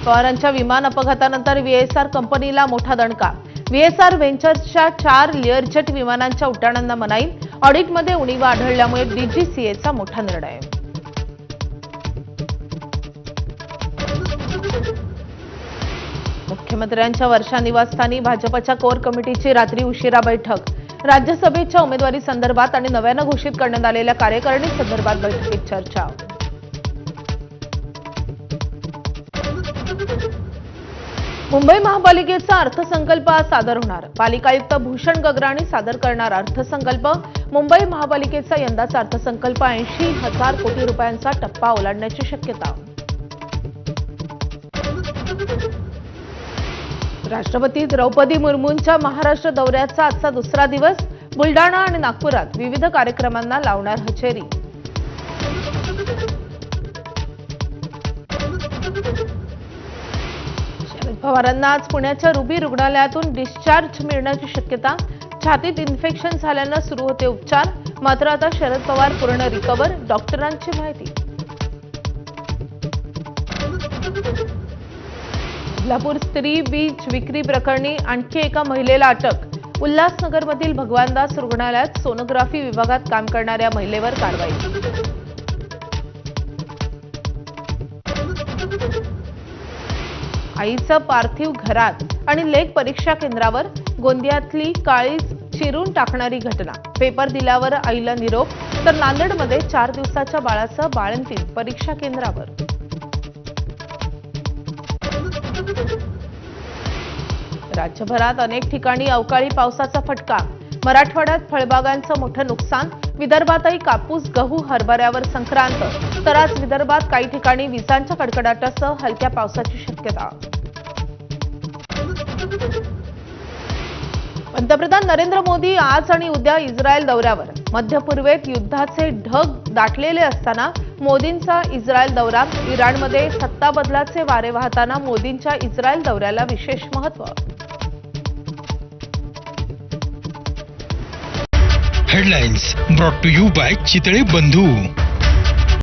पवारांच्या विमान अपघातानंतर व्हीएसआर कंपनीला मोठा दणका। व्हीएसआर व्हेंचर्सच्या 4 लिअरजेट विमानांच्या उड्डाणांना मनाई। ऑडिटमध्ये उणीवा आढळल्यामुळे डीजीसीएचा मोठा निर्णय। मुख्यमंत्र्यांच्या वर्षा निवासस्थानी भाजपच्या कोर कमिटीची रात्री उशिरा बैठक। राज्यसभेच्या उमेदवारी संदर्भात आणि नव्याने घोषित करण्यात आलेल्या कार्यकारिणी संदर्भात बैठकीत चर्चा। मुंबई महापालिकेचा अर्थसंकल्प आज सादर होणार। पालिका आयुक्त भूषण गगराणी सादर करणार अर्थसंकल्प। मुंबई महापालिकेचा यंदाचा अर्थसंकल्प 80,000 कोटी रुपयांचा टप्पा ओलांडण्याची शक्यता। राष्ट्रपती द्रौपदी मुर्मूंच्या महाराष्ट्र दौऱ्याचा आजचा दुसरा दिवस। बुलडाणा आणि नागपुरात विविध कार्यक्रमांना लावणार हजेरी। शरद पवारांना आज पुण्याच्या रुबी रुग्णालयातून डिस्चार्ज मिळण्याची शक्यता। छातीत इन्फेक्शन झाल्यानं सुरू होते उपचार, मात्र आता शरद पवार पूर्ण रिकव्हर, डॉक्टरांची माहिती। कोल्हापूर स्त्री बीज विक्री प्रकरणी आणखी एका महिलेला अटक। उल्हासनगरमधील भगवानदास रुग्णालयात सोनोग्राफी विभागात काम करणाऱ्या महिलेवर कारवाई। आईचं पार्थिव घरात आणि लेक परीक्षा केंद्रावर। गोंदियातली काळीज चिरून टाकणारी घटना। पेपर दिल्यावर आईला निरोप, तर नांदेडमध्ये 4 दिवसाच्या बाळासह बाळंतीण परीक्षा केंद्रावर। राज्यभरात अनेक ठिकाणी अवकाळी पावसाचा फटका। मराठवाड्यात फळबागांचं मोठं नुकसान। विदर्भातही कापूस, गहू, हरभऱ्यावर संक्रांत, तर आज विदर्भात काही ठिकाणी विजांच्या कडकडाटासह हलक्या पावसाची शक्यता। पंतप्रधान नरेंद्र मोदी आज आणि उद्या इस्रायल दौऱ्यावर। मध्य पूर्वेत युद्धाचे ढग दाटलेले असताना मोदींचा इस्रायल दौरा। इराणमध्ये सत्ता बदलाचे वारे वाहताना मोदींच्या इस्रायल दौऱ्याला विशेष महत्त्व। Headlines brought to you by Chitale बंधू।